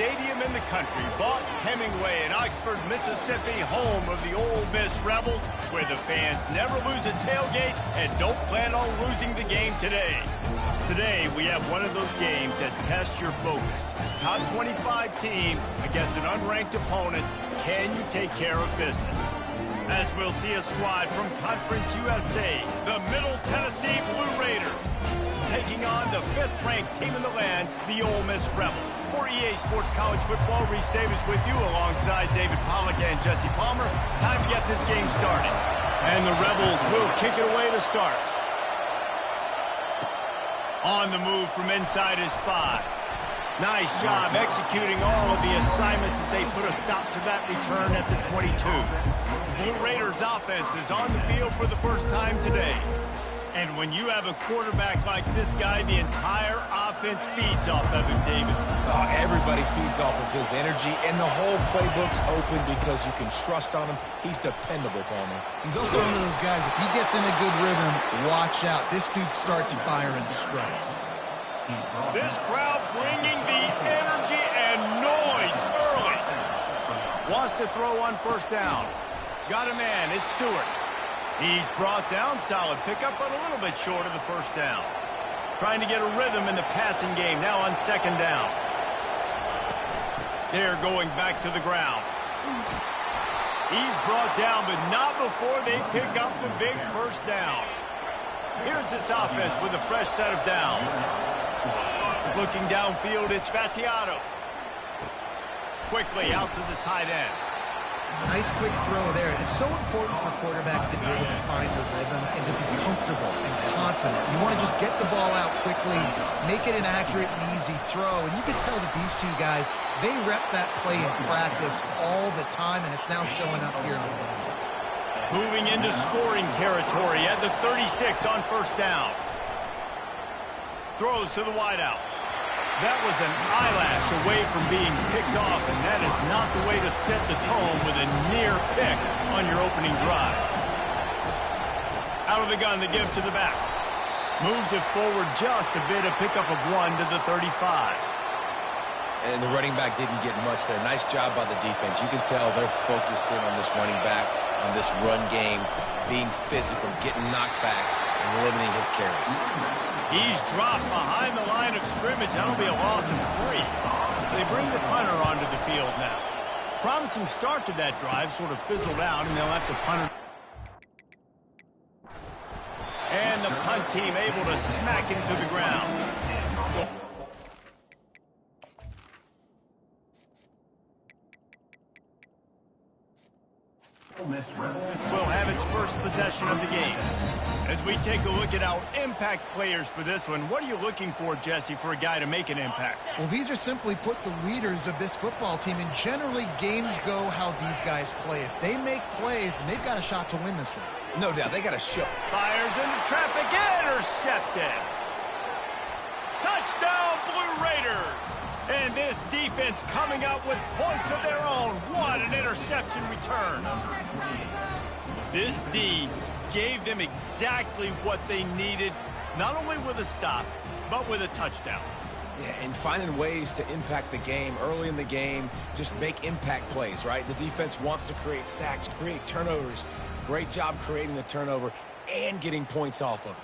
stadium in the country, Vaught Hemingway in Oxford, Mississippi, home of the Ole Miss Rebels, where the fans never lose a tailgate and don't plan on losing the game today. Today, we have one of those games that tests your focus. Top 25 team against an unranked opponent. Can you take care of business? As we'll see a squad from Conference USA, the Middle Tennessee Blue Raiders, taking on the 5th-ranked team in the land, the Ole Miss Rebels. For EA Sports College Football, Reese Davis with you alongside David Pollack and Jesse Palmer. Time to get this game started. And the Rebels will kick it away to start. On the move from inside his 5. Nice job executing all of the assignments as they put a stop to that return at the 22. Blue Raiders offense is on the field for the first time today. And when you have a quarterback like this guy, the entire offense feeds off of him, David. Oh, everybody feeds off of his energy, and the whole playbook's open because you can trust on him. He's dependable, Palmer. He's also one of those guys, if he gets in a good rhythm, watch out. This dude starts firing strikes. This crowd bringing the energy and noise early. Wants to throw on first down. Got a man, it's Stewart. He's brought down, solid pickup, but a little bit short of the first down. Trying to get a rhythm in the passing game, now on second down. They're going back to the ground. He's brought down, but not before they pick up the big first down. Here's this offense with a fresh set of downs. Looking downfield, it's Battiato. Quickly out to the tight end. Nice quick throw there. It's so important for quarterbacks to be able to find the rhythm and to be comfortable and confident. You want to just get the ball out quickly, make it an accurate and easy throw. And you can tell that these two guys, they rep that play in practice all the time, and it's now showing up here on the field. Moving into scoring territory at the 36 on first down. Throws to the wideout. That was an eyelash away from being picked off, and that is not the way to set the tone with a near pick on your opening drive. Out of the gun to give to the back. Moves it forward just a bit, a pickup of 1 to the 35. And the running back didn't get much there. Nice job by the defense. You can tell they're focused in on this running back, on this run game, being physical, getting knockbacks, and limiting his carries. He's dropped behind the line of scrimmage. That'll be a loss of 3. So they bring the punter onto the field now. Promising start to that drive, sort of fizzled out, and they'll have to punt it. And the punt team able to smack him to the ground. So will have its first possession of the game. As we take a look at our impact players for this one, what are you looking for, Jesse, for a guy to make an impact? Well, these are simply put the leaders of this football team, and generally games go how these guys play. If they make plays, then they've got a shot to win this one. No doubt, they got a show. Fires into traffic, intercepted. Touchdown, Blue Raiders! And this defense coming up with points of their own. What an interception return. This D gave them exactly what they needed, not only with a stop, but with a touchdown. Yeah, and finding ways to impact the game early in the game, just make impact plays, right? The defense wants to create sacks, create turnovers. Great job creating the turnover and getting points off of it.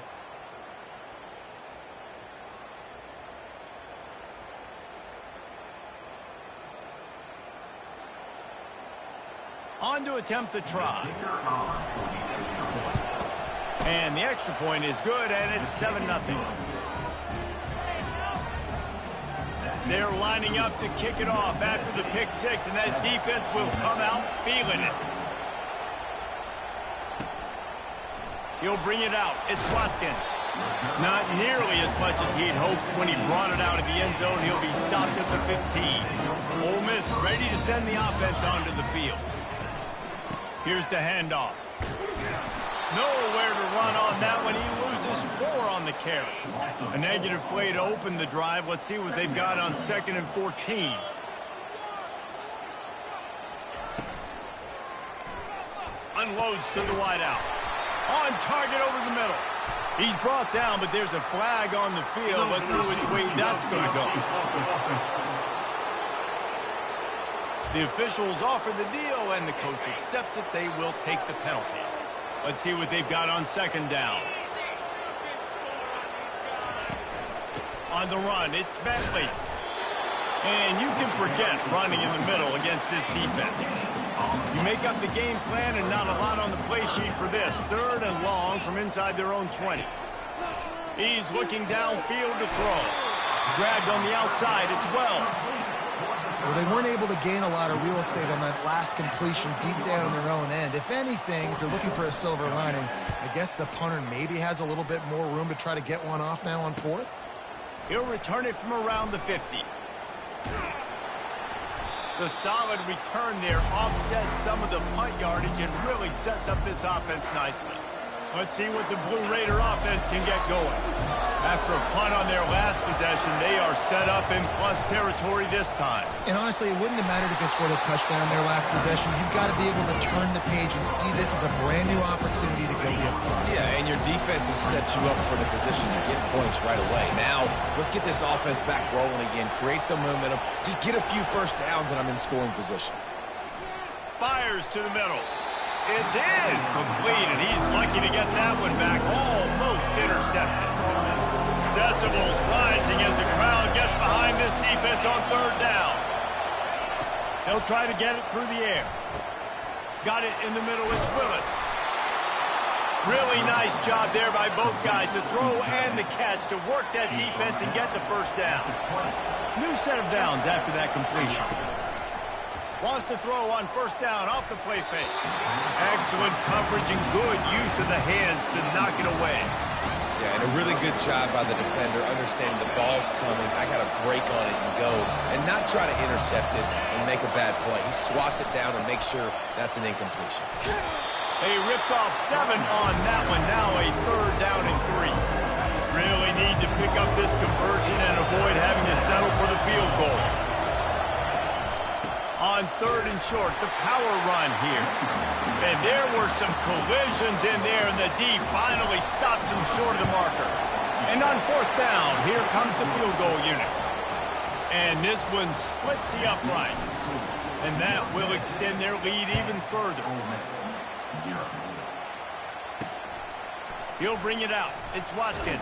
On to attempt the try. And the extra point is good, and it's 7-0. They're lining up to kick it off after the pick 6, and that defense will come out feeling it. He'll bring it out. It's Watkins. Not nearly as much as he'd hoped when he brought it out of the end zone. He'll be stopped at the 15. Ole Miss ready to send the offense onto the field. Here's the handoff. Nowhere to run on that one. He loses 4 on the carry. A negative play to open the drive. Let's see what they've got on 2nd and 14. Unloads to the wideout. On target over the middle. He's brought down, but there's a flag on the field. Let's see which way that's going to go. The officials offer the deal, and the coach accepts it. They will take the penalty. Let's see what they've got on second down. On the run, it's Bentley. And you can forget running in the middle against this defense. You make up the game plan and not a lot on the play sheet for this. 3rd and long from inside their own 20. He's looking downfield to throw. Grabbed on the outside, it's Wells. Well, they weren't able to gain a lot of real estate on that last completion deep down in their own end. If anything, if you're looking for a silver lining, I guess the punter maybe has a little bit more room to try to get one off now on 4th. He'll return it from around the 50. The solid return there offsets some of the punt yardage and really sets up this offense nicely. Let's see what the Blue Raider offense can get going. After a punt on their last possession, they are set up in plus territory this time. And honestly, it wouldn't have mattered if they scored a touchdown on their last possession. You've got to be able to turn the page and see this as a brand new opportunity to go get points. Yeah, and your defense has set you up for the position to get points right away. Now, let's get this offense back rolling again, create some momentum, just get a few first downs, and I'm in scoring position. Fires to the middle. It's incomplete, and he's lucky to get that one back. Almost intercepted. Decibels rising as the crowd gets behind this defense on 3rd down. They'll try to get it through the air. Got it in the middle. It's Willis. Really nice job there by both guys to throw and the catch to work that defense and get the first down. New set of downs after that completion. Wants to throw on 1st down off the play fake. Excellent coverage and good use of the hands to knock it away. Yeah, and a really good job by the defender, understanding the ball's coming. I got to break on it and go, and not try to intercept it and make a bad play. He swats it down and makes sure that's an incompletion. They ripped off 7 on that one. Now a 3rd down and 3. Really need to pick up this conversion and avoid having to settle for the field goal. On 3rd and short, the power run here. And there were some collisions in there, and the D finally stops him short of the marker. And on 4th down, here comes the field goal unit. And this one splits the uprights. And that will extend their lead even further. He'll bring it out. It's Watkins.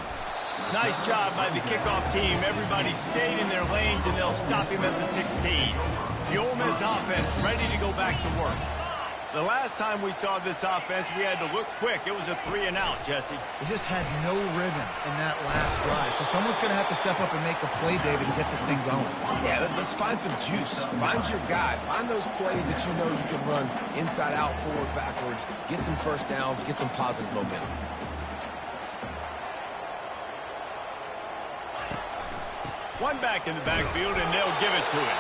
Nice job by the kickoff team. Everybody stayed in their lanes, and they'll stop him at the 16. The Ole Miss offense ready to go back to work. The last time we saw this offense, we had to look quick. It was a 3 and out, Jesse. They just had no rhythm in that last drive. So someone's going to have to step up and make a play, David, to get this thing going. Yeah, let's find some juice. Find your guy. Find those plays that you know you can run inside out, forward, backwards. Get some first downs. Get some positive momentum. One back in the backfield, and they'll give it to him.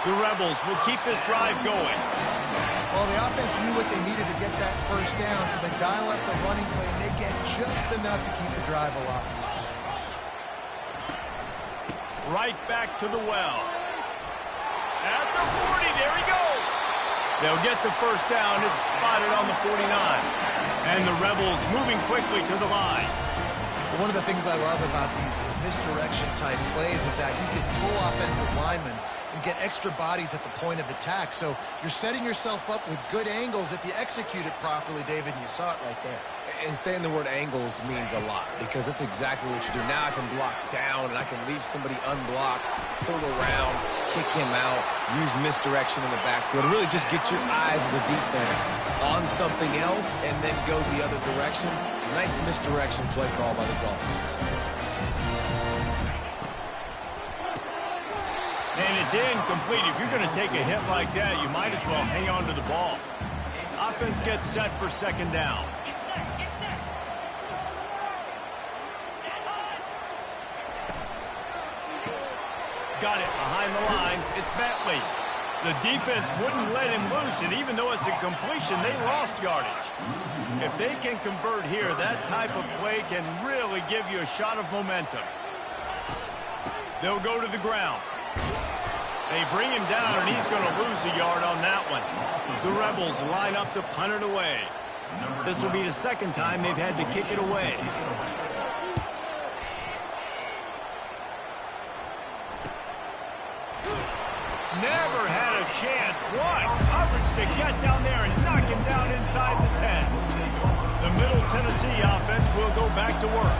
The Rebels will keep this drive going. Well, the offense knew what they needed to get that first down, so they dial up the running play, and they get just enough to keep the drive alive. Right back to the well. At the 40, there he goes. They'll get the first down. It's spotted on the 49. And the Rebels moving quickly to the line. One of the things I love about these misdirection-type plays is that you can pull offensive linemen and get extra bodies at the point of attack. So you're setting yourself up with good angles if you execute it properly, David, and you saw it right there. And saying the word angles means a lot because that's exactly what you do. Now I can block down and I can leave somebody unblocked, pull around, kick him out, use misdirection in the backfield. Really just get your eyes as a defense on something else and then go the other direction. Nice misdirection play call by this offense. And it's incomplete. If you're going to take a hit like that, you might as well hang on to the ball. Offense gets set for 2nd down. Got it behind the line. It's Bentley. The defense wouldn't let him loose, and even though it's a completion, they lost yardage. If they can convert here, that type of play can really give you a shot of momentum. They'll go to the ground. They bring him down, and he's going to lose a yard on that one. The Rebels line up to punt it away. This will be the 2nd time they've had to kick it away. Never had a chance. What coverage to get down there and knock him down inside the 10. The Middle Tennessee offense will go back to work.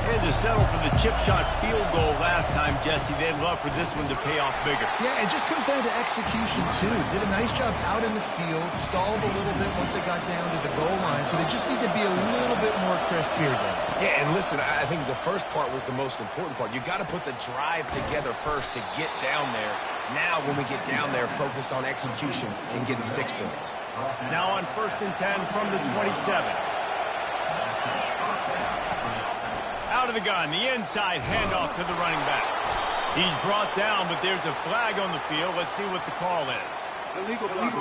They had to settle for the chip shot field goal last time, Jesse. They'd love for this one to pay off bigger. Yeah, it just comes down to execution, too. Did a nice job out in the field, stalled a little bit once they got down to the goal line, so they just need to be a little bit more crisp here, Dan. Yeah, and listen, I think the first part was the most important part. You got to put the drive together first to get down there. Now, when we get down there, focus on execution and getting 6 points. Now on 1st and 10 from the 27. Out of the gun, the inside handoff to the running back. He's brought down, but there's a flag on the field. Let's see what the call is. Illegal flag.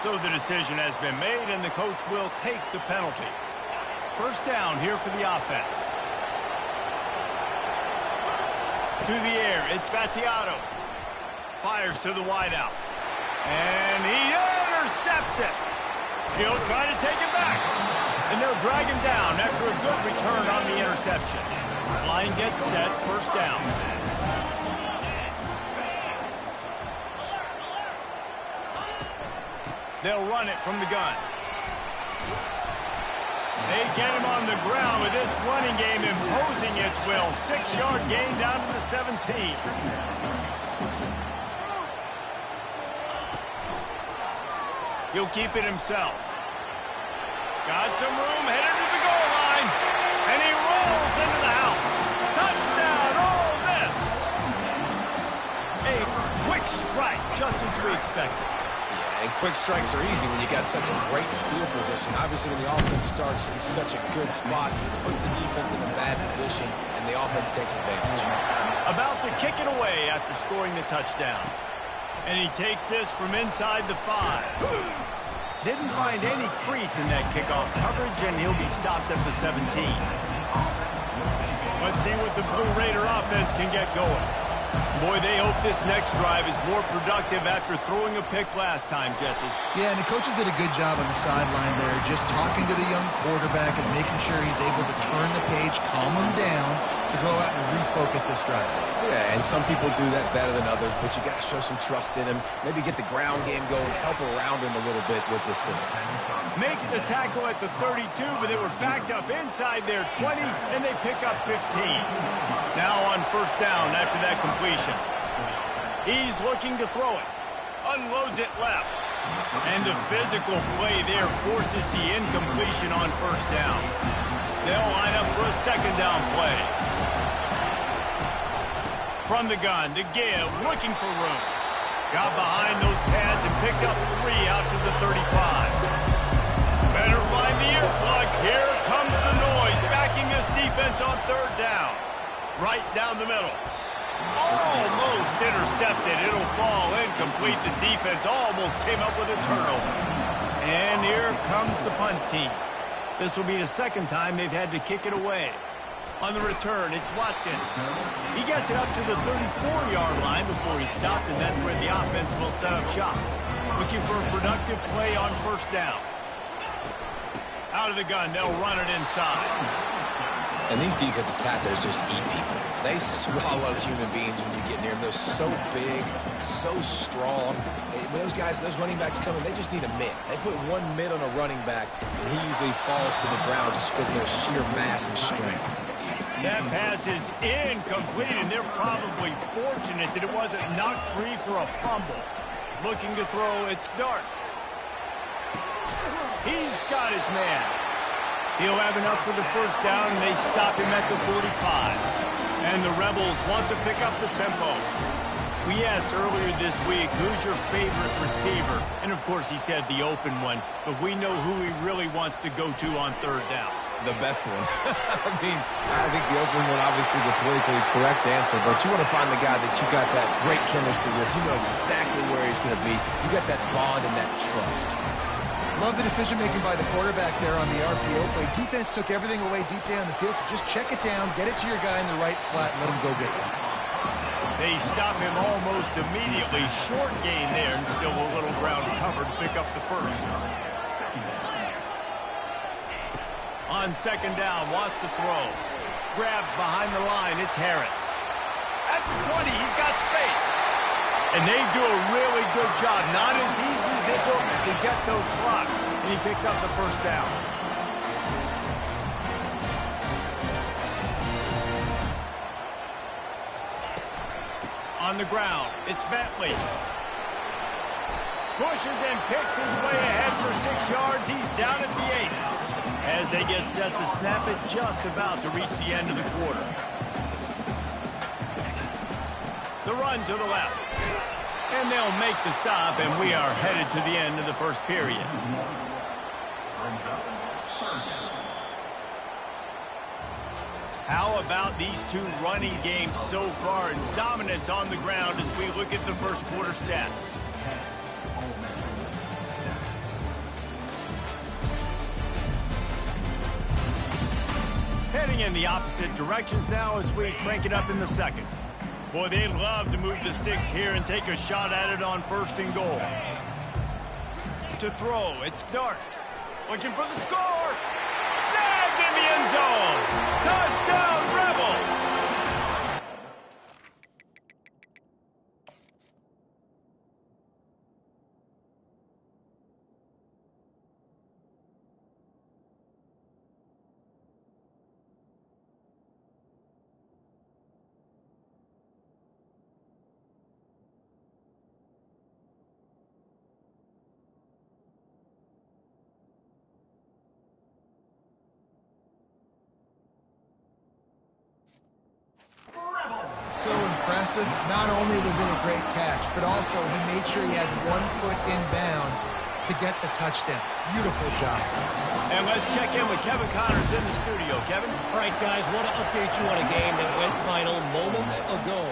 So the decision has been made, and the coach will take the penalty. First down here for the offense. To the air, it's Battiato. Fires to the wideout. And he intercepts it. He'll try to take it back. And they'll drag him down after a good return on the interception. Line gets set, first down. They'll run it from the gun. They get him on the ground with this running game imposing its will. 6-yard gain down to the 17. He'll keep it himself. Got some room, headed to the goal line. And he rolls into the house. Touchdown, Ole Miss. A quick strike, just as we expected. And quick strikes are easy when you got such a great field position. Obviously, when the offense starts in such a good spot, it puts the defense in a bad position, and the offense takes advantage. About to kick it away after scoring the touchdown. And he takes this from inside the 5. Didn't find any crease in that kickoff coverage, and he'll be stopped at the 17. Let's see what the Blue Raider offense can get going. Boy, they hope this next drive is more productive after throwing a pick last time, Jesse. Yeah, and the coaches did a good job on the sideline there, just talking to the young quarterback and making sure he's able to turn the page, calm him down, to go out and refocus this drive. Yeah, and some people do that better than others, but you got to show some trust in him. Maybe get the ground game going, help around him a little bit with this system. Makes the tackle at the 32, but they were backed up inside their 20, and they pick up 15. Now on first down after that completion. He's looking to throw it. Unloads it left. And the physical play there forces the incompletion on first down. They'll line up for a second down play. From the gun to give, looking for room. Got behind those pads and picked up 3 out to the 35. Better find the earplug. Here comes the noise, backing this defense on third down. Right down the middle. Almost intercepted. It'll fall incomplete. The defense almost came up with a turnover. And here comes the punt team. This will be the second time they've had to kick it away. On the return, it's Watkins. He gets it up to the 34-yard line before he stopped, and that's where the offense will set up shop. Looking for a productive play on first down. Out of the gun, they'll run it inside. And these defensive tackles just eat people. They swallow human beings when you get near them. They're so big, so strong. When those guys, those running backs come in, they just need a mid. They put one mid on a running back, and he usually falls to the ground just because of their sheer mass and strength. That pass is incomplete, and they're probably fortunate that it wasn't knocked free for a fumble. Looking to throw, it's Dart. He's got his man. He'll have enough for the first down, and they stop him at the 45. And the Rebels want to pick up the tempo. We asked earlier this week, who's your favorite receiver? And, of course, he said the open one, but we know who he really wants to go to on third down. The best one. I mean, I think the open one, obviously the politically correct answer, but you want to find the guy that you got that great chemistry with. You know exactly where he's going to be. You got that bond and that trust. Love the decision-making by the quarterback there on the RPO play. Defense took everything away deep down the field, so just check it down, get it to your guy in the right flat, and let him go get it. They stop him almost immediately. Short gain there, and still a little ground covered to pick up the first. On second down, wants to throw. grab behind the line. It's Harris. At the 20, he's got space. And they do a really good job. Not as easy as it looks to get those blocks. And he picks up the first down. On the ground, it's Bentley. Pushes and picks his way ahead for 6 yards. He's down at the 8. As they get set to snap it, just about to reach the end of the quarter. The run to the left. And they'll make the stop, and we are headed to the end of the first period. How about these two running games so far, and dominance on the ground as we look at the first quarter stats. Heading in the opposite directions now as we crank it up in the second. Boy, they love to move the sticks here and take a shot at it on 1st and goal. To throw, it's Dart. Looking for the score. Snagged in the end zone. Touchdown, Rebels. So impressive. Not only was it a great catch, but also he made sure he had 1 foot in bounds to get the touchdown. Beautiful job. And let's check in with Kevin Connors in the studio. Kevin? All right, guys, want to update you on a game that went final moments ago.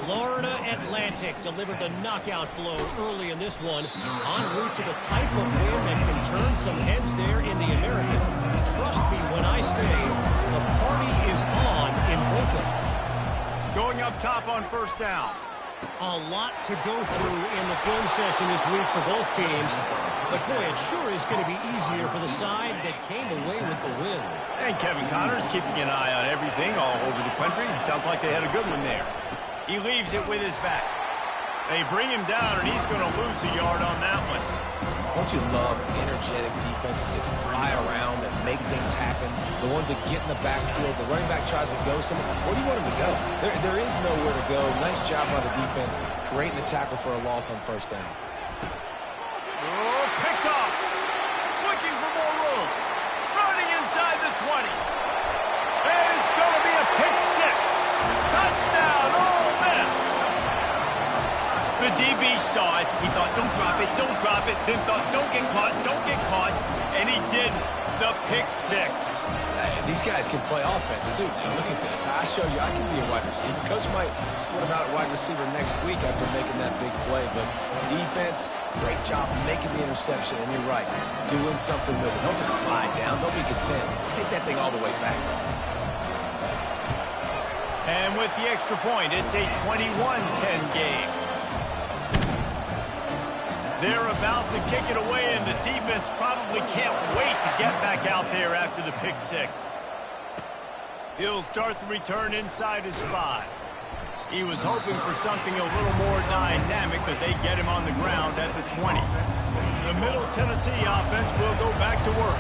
Florida Atlantic delivered the knockout blow early in this one, en route to the type of win that can turn some heads there in the American. Trust me when I say the party is on in Boca. Going up top on 1st down. A lot to go through in the film session this week for both teams. But, boy, it sure is going to be easier for the side that came away with the win. And Kevin Connors keeping an eye on everything all over the country. Sounds like they had a good one there. He leaves it with his back. They bring him down, and he's going to lose a yard on that one. Don't you love energetic defenses that fly around, that make things happen? The ones that get in the backfield, the running back tries to go somewhere. Where do you want him to go? There is nowhere to go. Nice job by the defense, creating the tackle for a loss on 1st down. Oh, picked off. Looking for more room. Running inside the 20. And it's going to be a pick 6. Touchdown, Ole Miss. The DB saw it. He thought, don't drop it, don't drop it. Then thought, don't get caught, don't get caught. And he didn't. The pick 6. These guys can play offense, too. Now, look at this. I show you I can be a wide receiver. Coach might split him out at wide receiver next week after making that big play. But defense, great job making the interception. And you're right, doing something with it. Don't just slide down. Don't be content. Take that thing all the way back. And with the extra point, it's a 21-10 game. They're about to kick it away, and the defense probably can't wait to get back out there after the pick 6. He'll start the return inside his 5. He was hoping for something a little more dynamic, but they get him on the ground at the 20. The Middle Tennessee offense will go back to work.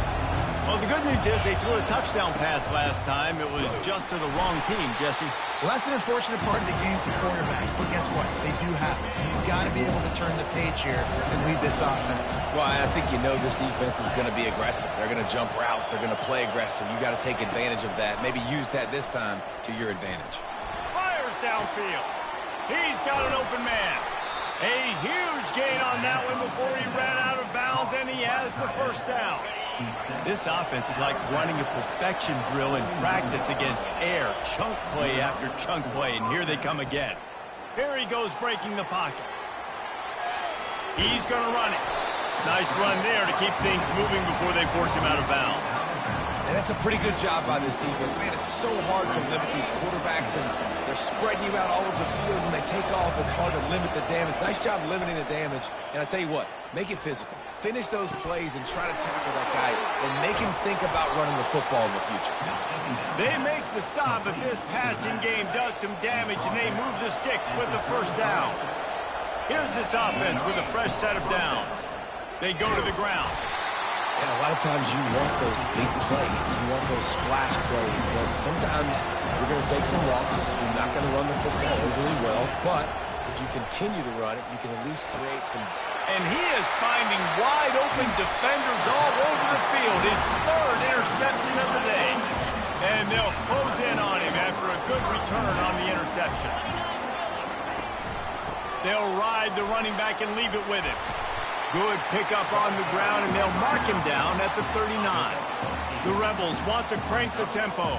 Well, the good news is they threw a touchdown pass last time. It was just to the wrong team, Jesse. Well, that's an unfortunate part of the game for quarterbacks, but guess what? They do have it. So you've got to be able to turn the page here and lead this offense. Well, I think you know this defense is going to be aggressive. They're going to jump routes. They're going to play aggressive. You've got to take advantage of that. Maybe use that this time to your advantage. Fires downfield. He's got an open man. A huge gain on that one before he ran out of bounds, and he has the first down. This offense is like running a perfection drill in practice against air, chunk play after chunk play, and here they come again. Here he goes breaking the pocket. He's going to run it. Nice run there to keep things moving before they force him out of bounds. And that's a pretty good job by this defense. Man, it's so hard to limit these quarterbacks, and they're spreading you out all over the field. When they take off, it's hard to limit the damage. Nice job limiting the damage. And I tell you what, make it physical. Finish those plays and try to tackle that guy and make him think about running the football in the future. They make the stop, but this passing game does some damage, and they move the sticks with the first down. Here's this offense with a fresh set of downs. They go to the ground. And a lot of times you want those big plays. You want those splash plays. But sometimes you're going to take some losses. You're not going to run the football overly well. But if you continue to run it, you can at least create some. And he is finding wide-open defenders all over the field. His third interception of the day. And they'll close in on him after a good return on the interception. They'll ride the running back and leave it with him. Good pickup on the ground, and they'll mark him down at the 39. The Rebels want to crank the tempo.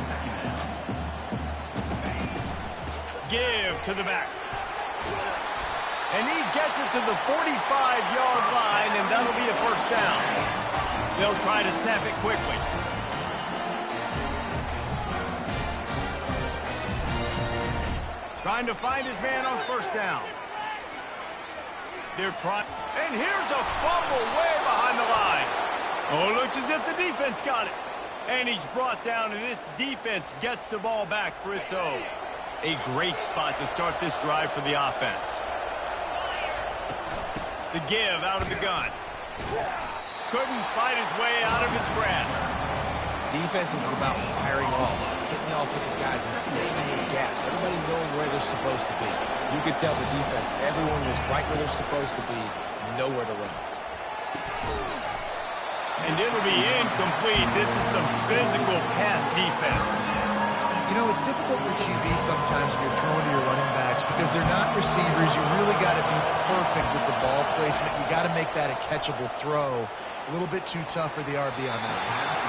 Give to the back. And he gets it to the 45-yard line, and that'll be a first down. They'll try to snap it quickly. Trying to find his man on first down. They're trying, and here's a fumble way behind the line. Oh, it looks as if the defense got it. And he's brought down, and this defense gets the ball back for its own. A great spot to start this drive for the offense. The give out of the gun. Couldn't fight his way out of his grasp. Defense is about firing off, hitting the offensive guys and staying in the gaps. Everybody knowing where they're supposed to be. You could tell the defense, everyone was right where they're supposed to be, nowhere to run. And it'll be incomplete. This is some physical pass defense. You know, it's difficult for QB sometimes when you're throwing to your running backs because they're not receivers. You really got to be perfect with the ball placement. You got to make that a catchable throw. A little bit too tough for the RB on that one.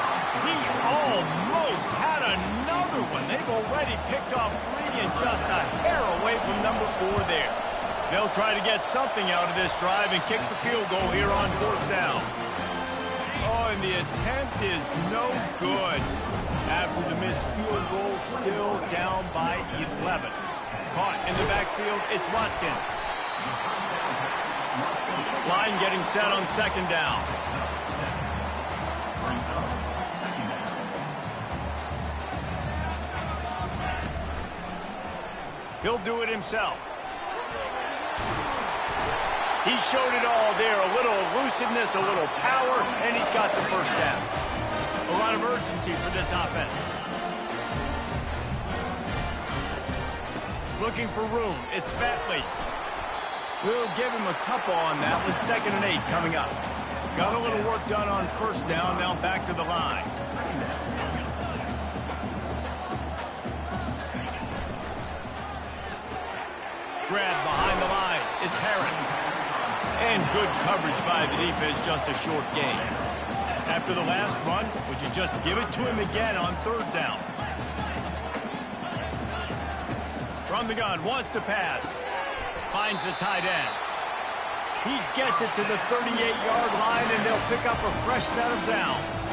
He almost had another one. They've already picked off 3 and just a hair away from number 4 there. They'll try to get something out of this drive and kick the field goal here on fourth down. Oh, and the attempt is no good. After the missed field goal, still down by 11. Caught in the backfield, it's Watkins. Line getting set on second down. He'll do it himself. He showed it all there. A little elusiveness, a little power, and he's got the first down. A lot of urgency for this offense. Looking for room. It's Bentley. We'll give him a couple on that with 2nd and 8 coming up. Got a little work done on first down. Now back to the line. Grab behind the line. It's Harris. And good coverage by the defense, just a short gain. After the last run, would you just give it to him again on third down? From the gun, wants to pass. Finds the tight end. He gets it to the 38-yard line, and they'll pick up a fresh set of downs.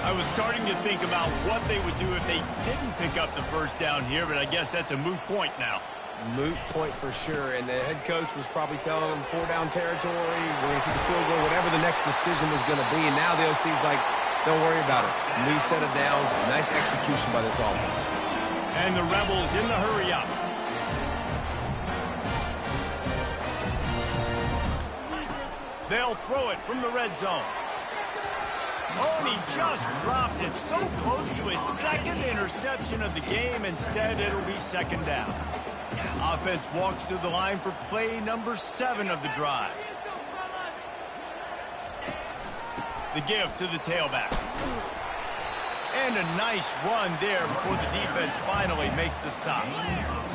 I was starting to think about what they would do if they didn't pick up the first down here, but I guess that's a moot point now. Moot point for sure, and the head coach was probably telling them 4-down territory, we're going to kick a field goal, whatever the next decision was going to be, and now the OC's like, don't worry about it. New set of downs, nice execution by this offense. And the Rebels in the hurry up. They'll throw it from the red zone. Oh, and he just dropped it so close to his 2nd interception of the game. Instead, it'll be 2nd down. Offense walks to the line for play number 7 of the drive. The give to the tailback. And a nice run there before the defense finally makes the stop.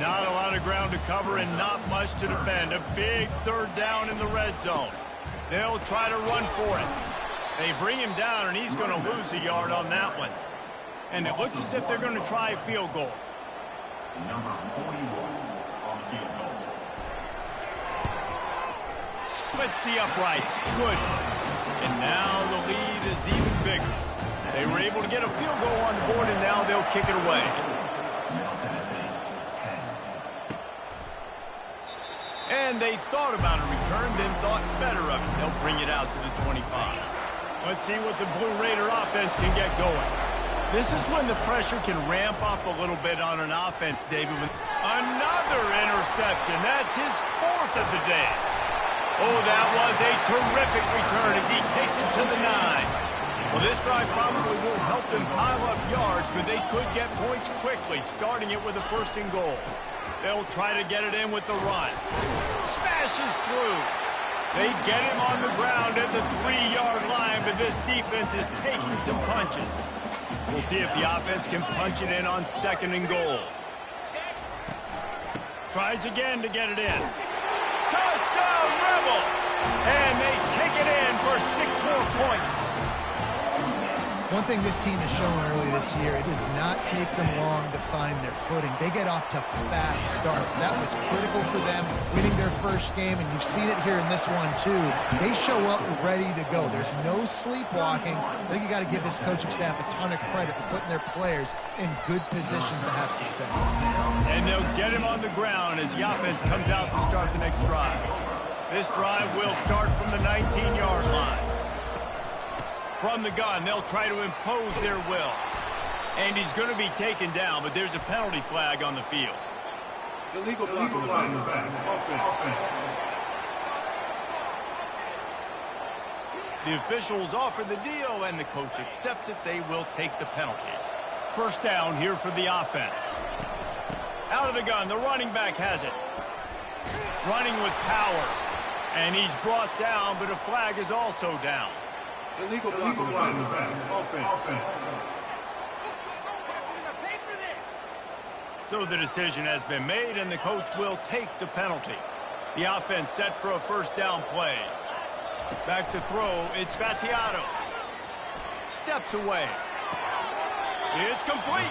Not a lot of ground to cover and not much to defend. A big third down in the red zone. They'll try to run for it. They bring him down, and he's going to lose a yard on that one. And it looks as if they're going to try a field goal. Number 41 on the field goal. Splits the uprights. Good. And now the lead is even bigger. They were able to get a field goal on the board, and now they'll kick it away. And they thought about a return, then thought better of it. They'll bring it out to the 25. Let's see what the Blue Raider offense can get going. This is when the pressure can ramp up a little bit on an offense, David. Another interception. That's his 4th of the day. Oh, that was a terrific return as he takes it to the 9. Well, this drive probably won't help them pile up yards, but they could get points quickly, starting it with a 1st and goal. They'll try to get it in with the run. Smashes through. They get him on the ground at the 3-yard line, but this defense is taking some punches. We'll see if the offense can punch it in on 2nd and goal. Tries again to get it in. Touchdown, Rebels! And they take it in for 6 more points. One thing this team has shown early this year, it does not take them long to find their footing. They get off to fast starts. That was critical for them, winning their 1st game, and you've seen it here in this one, too. They show up ready to go. There's no sleepwalking. I think you got to give this coaching staff a ton of credit for putting their players in good positions to have success. And they'll get him on the ground as the offense comes out to start the next drive. This drive will start from the 19-yard line. From the gun, they'll try to impose their will. And he's going to be taken down, but there's a penalty flag on the field. Illegal flag in the back. Offense. The officials offer the deal, and the coach accepts it. They will take the penalty. 1st down here for the offense. Out of the gun, the running back has it. Running with power. And he's brought down, but a flag is also down. Illegal flag in the back. Offense. So the decision has been made, and the coach will take the penalty. The offense set for a 1st down play. Back to throw, it's Battiato. Steps away. It's complete.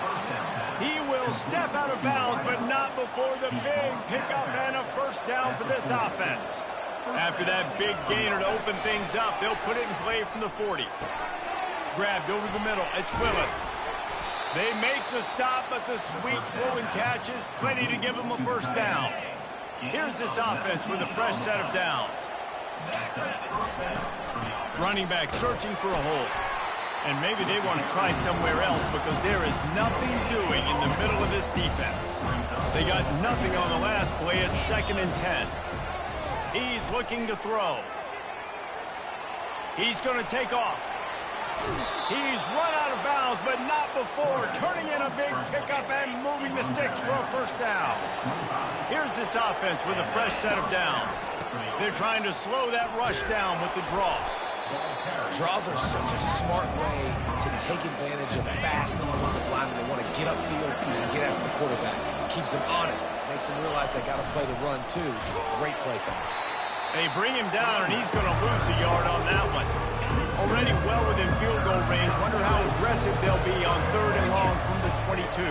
He will step out of bounds, but not before the big pickup and a 1st down for this offense. After that big gainer to open things up, they'll put it in play from the 40. Grabbed over the middle. It's Willis. They make the stop, but the sweet throw and catch is plenty to give them a 1st down. Here's this offense with a fresh set of downs. Running back searching for a hole. And maybe they want to try somewhere else because there is nothing doing in the middle of this defense. They got nothing on the last play at 2nd and 10. He's looking to throw. He's going to take off. He's run out of bounds, but not before turning in a big pickup and moving the sticks for a 1st down. Here's this offense with a fresh set of downs. They're trying to slow that rush down with the draw. Draws are such a smart way to take advantage of fast defensive linemen. They want to get upfield and get after the quarterback. Keeps them honest. Makes them realize they got to play the run, too. Great play call. They bring him down, and he's going to lose a yard on that one. Already well within field goal range. Wonder how aggressive they'll be on 3rd and long from the 22.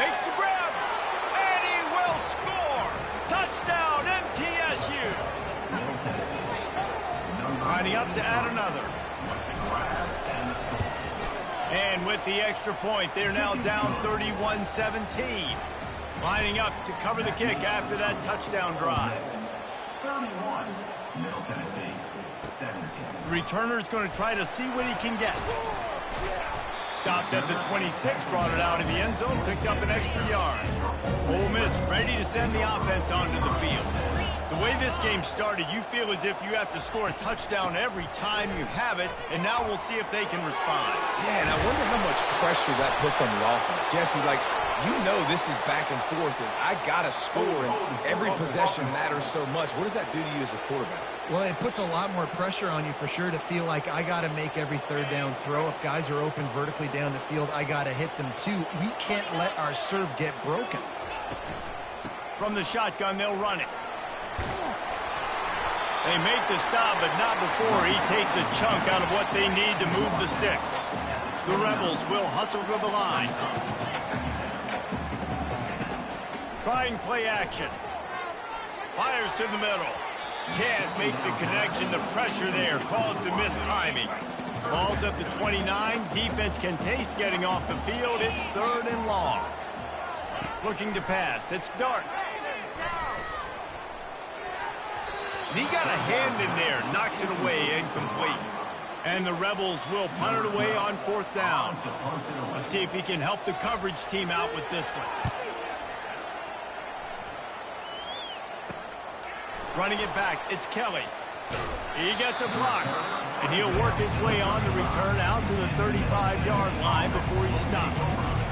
Makes the grab, and he will score. Touchdown, MTSU. Lining up to add another. And with the extra point, they're now down 31-17. Lining up to cover the kick after that touchdown drive. 31, Middle Tennessee, 17. The returner's going to try to see what he can get. Stopped at the 26, brought it out in the end zone, picked up an extra yard. Ole Miss ready to send the offense onto the field. The way this game started, you feel as if you have to score a touchdown every time you have it, and now we'll see if they can respond. Yeah, and I wonder how much pressure that puts on the offense. Jesse, like, you know this is back and forth, and I got to score, and every possession matters so much. What does that do to you as a quarterback? Well, it puts a lot more pressure on you for sure to feel like I got to make every 3rd down throw. If guys are open vertically down the field, I got to hit them too. We can't let our serve get broken. From the shotgun, they'll run it. They make the stop, but not before he takes a chunk out of what they need to move the sticks. The Rebels will hustle to the line. Trying play action. Fires to the middle. Can't make the connection. The pressure there caused the missed timing. Ball's up to 29. Defense can taste getting off the field. It's 3rd and long. Looking to pass. It's Dart. And he got a hand in there. Knocks it away. Incomplete. And the Rebels will punt it away on 4th down. Let's see if he can help the coverage team out with this one. Running it back, it's Kelly. He gets a block, and he'll work his way on the return out to the 35-yard line before he's stopped.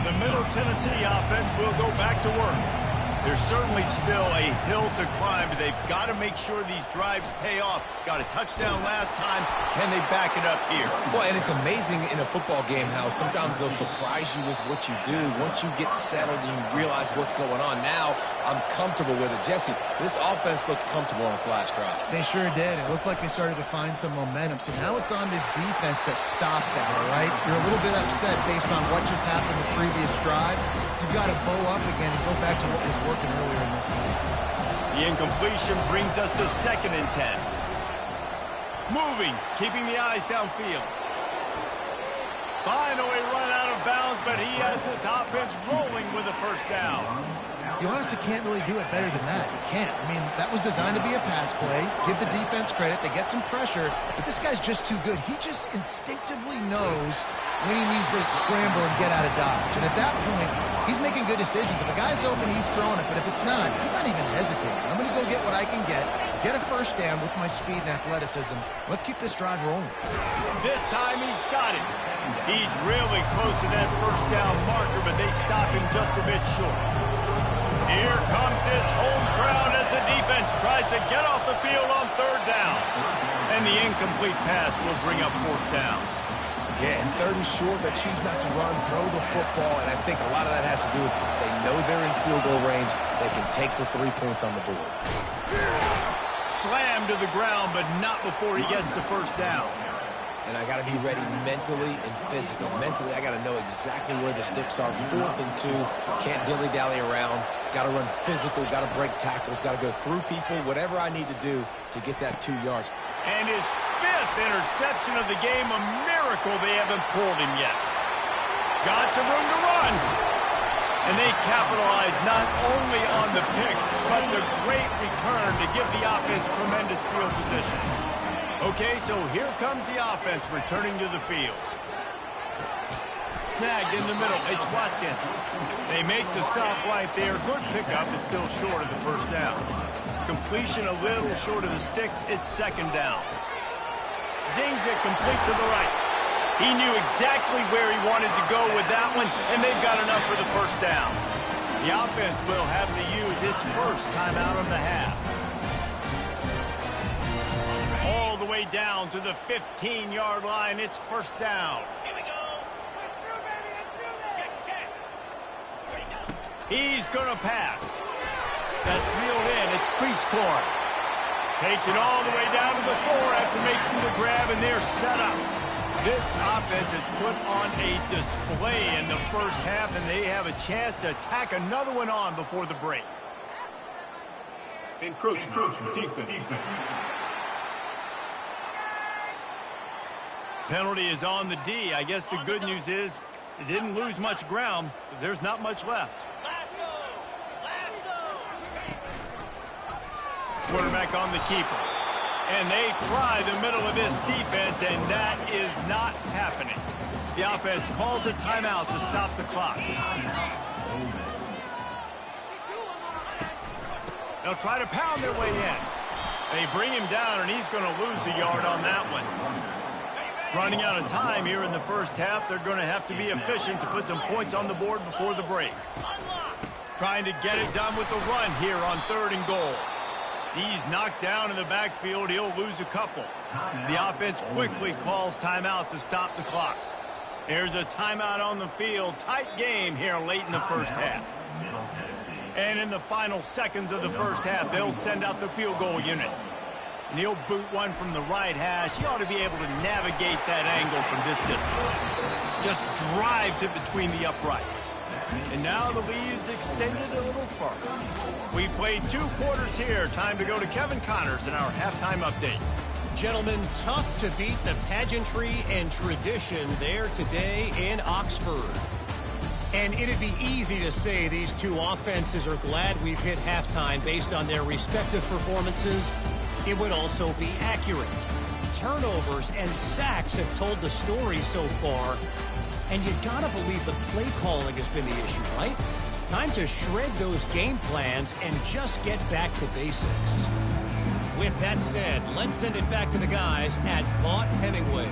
The Middle Tennessee offense will go back to work. There's certainly still a hill to climb, but they've got to make sure these drives pay off. Got a touchdown last time. Can they back it up here? Well, and it's amazing in a football game how sometimes they'll surprise you with what you do. Once you get settled and you realize what's going on, now I'm comfortable with it. Jesse, this offense looked comfortable on its last drive. They sure did. It looked like they started to find some momentum. So now it's on this defense to stop that, all right? You're a little bit upset based on what just happened the previous drive. You've got to bow up again and go back to what was working earlier in this game. The incompletion brings us to 2nd and 10. Moving, keeping the eyes downfield. Finally run out of bounds, but he has this offense rolling with a 1st down. You honestly can't really do it better than that. You can't. I mean, that was designed to be a pass play. Give the defense credit. They get some pressure, but this guy's just too good. He just instinctively knows when he needs to scramble and get out of dodge. And at that point, he's making good decisions. If a guy's open, he's throwing it. But if it's not, he's not even hesitating. I'm going to go get what I can get a 1st down with my speed and athleticism. Let's keep this drive rolling. This time he's got it. He's really close to that 1st down marker, but they stop him just a bit short. Here comes this home crowd as the defense tries to get off the field on 3rd down. And the incomplete pass will bring up 4th down. Yeah, and 3rd and short, they choose not to run, throw the football, and I think a lot of that has to do with they know they're in field goal range. They can take the 3 points on the board. Slammed to the ground, but not before he gets the 1st down. And I got to be ready mentally and physically. Mentally, I got to know exactly where the sticks are. 4th and 2, can't dilly-dally around. Got to run physical, got to break tackles, got to go through people, whatever I need to do to get that 2 yards. And his 5th interception of the game, a miracle they haven't pulled him yet. Got some room to run. And they capitalize not only on the pick, but the great return to give the offense tremendous field position. Okay, so here comes the offense returning to the field. Snagged in the middle. It's Watkins. They make the stop right there. Good pickup. It's still short of the 1st down. Completion a little short of the sticks. It's 2nd down. Zings it complete to the right. He knew exactly where he wanted to go with that one, and they've got enough for the 1st down. The offense will have to use its 1st timeout of the half. All the way down to the 15-yard line. It's 1st down. Here we go. Let's do it, baby. Let's do this. Check. He's going to pass. That's reeled in. It's Priestcorn. Takes it all the way down to the 4 after making the grab, and they're set up. This offense has put on a display in the 1st half, and they have a chance to tack another one on before the break. Encroachment. Defense. Penalty is on the D. I guess the good news is it didn't lose much ground because there's not much left. Lasso. Quarterback on the keeper. And they try the middle of this defense, and that is not happening. The offense calls a timeout to stop the clock. They'll try to pound their way in. They bring him down, and he's going to lose a yard on that one. Running out of time here in the 1st half. They're going to have to be efficient to put some points on the board before the break. Trying to get it done with the run here on 3rd and goal. He's knocked down in the backfield. He'll lose a couple. The offense quickly calls timeout to stop the clock. There's a timeout on the field. Tight game here late in the 1st half. And in the final seconds of the 1st half, they'll send out the field goal unit. And he'll boot one from the right hash. He ought to be able to navigate that angle from this distance. Just drives it between the uprights. And now the lead is extended a little further. We played 2 quarters here. Time to go to Kevin Connors in our halftime update. Gentlemen, tough to beat the pageantry and tradition there today in Oxford. And it'd be easy to say these two offenses are glad we've hit halftime based on their respective performances. It would also be accurate. Turnovers and sacks have told the story so far. And you gotta believe the play calling has been the issue, right? Time to shred those game plans and just get back to basics. With that said, let's send it back to the guys at Vaught Hemingway.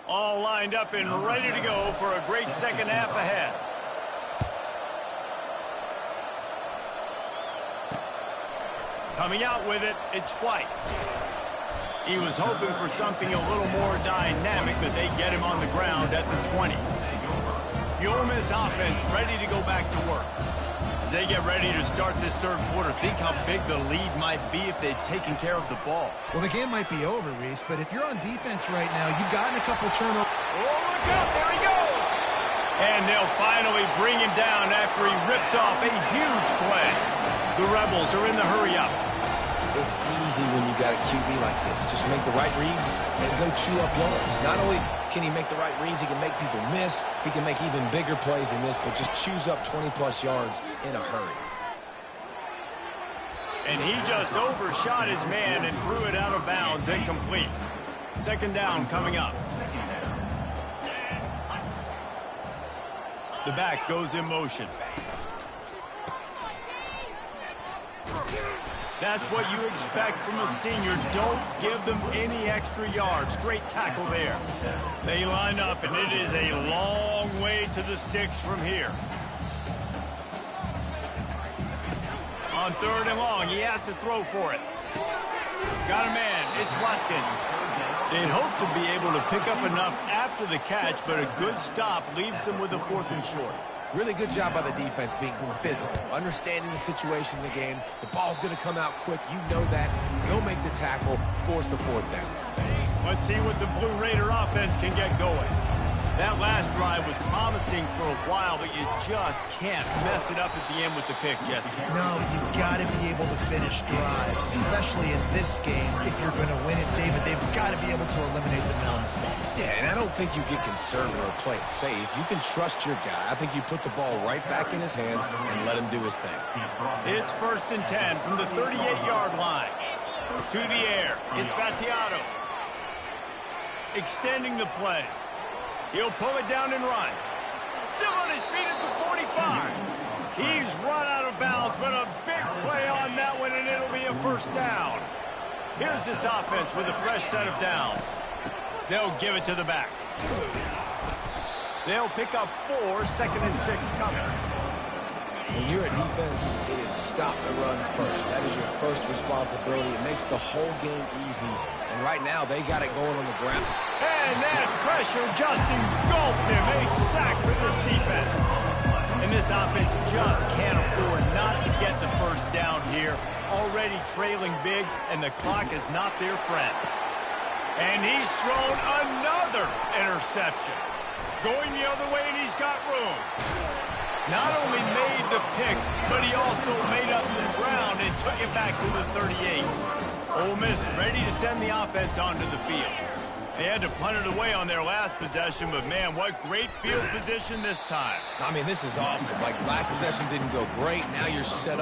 All lined up and ready to go for a great second half ahead. Coming out with it, it's White. He was hoping for something a little more dynamic, but they get him on the ground at the 20. The Ole Miss offense ready to go back to work. As they get ready to start this third quarter, think how big the lead might be if they'd taken care of the ball. Well, the game might be over, Reese, but if you're on defense right now, you've gotten a couple turnovers. Oh, look out, there he goes! And they'll finally bring him down after he rips off a huge play. The Rebels are in the hurry-up. It's easy when you got a QB like this. Just make the right reads and go chew up yards. Not only can he make the right reads, he can make people miss. He can make even bigger plays than this, but just chews up 20-plus yards in a hurry. And he just overshot his man and threw it out of bounds, incomplete. Second down coming up. The back goes in motion. That's what you expect from a senior. Don't give them any extra yards. Great tackle there. They line up, and it is a long way to the sticks from here. On third and long, he has to throw for it. Got a man. It's Watkins. They'd hope to be able to pick up enough after the catch, but a good stop leaves them with a 4th and short. Really good job by the defense being physical, understanding the situation in the game. The ball's going to come out quick. You know that. Go make the tackle, force the 4th down. Let's see what the Blue Raider offense can get going. That last drive was promising for a while, but you just can't mess it up at the end with the pick, Jesse. No, you've got to be able to finish drives, especially in this game. If you're going to win it, David, they've got to be able to eliminate the mental mistakes. Yeah, and I don't think you get conservative or play it safe. You can trust your guy. I think you put the ball right back in his hands and let him do his thing. It's 1st and 10 from the 38-yard line. To the air, it's Vattiato. Extending the play. He'll pull it down and run. Still on his feet at the 45. He's run out of bounds, but a big play on that one, and it'll be a 1st down. Here's this offense with a fresh set of downs. They'll give it to the back. They'll pick up 4, 2nd and 6 coming. When you're a defense, it is stop the run first. That is your first responsibility. It makes the whole game easy. And right now, they got it going on the ground. And that pressure just engulfed him. A sack for this defense. And this offense just can't afford not to get the 1st down here. Already trailing big, and the clock is not their friend. And he's thrown another interception. Going the other way, and he's got room. Not only made the pick, but he also made up some ground and took it back to the 38. Ole Miss ready to send the offense onto the field. They had to punt it away on their last possession, but man, what great field position this time. I mean, this is awesome. Like, last possession didn't go great. Now you're set up.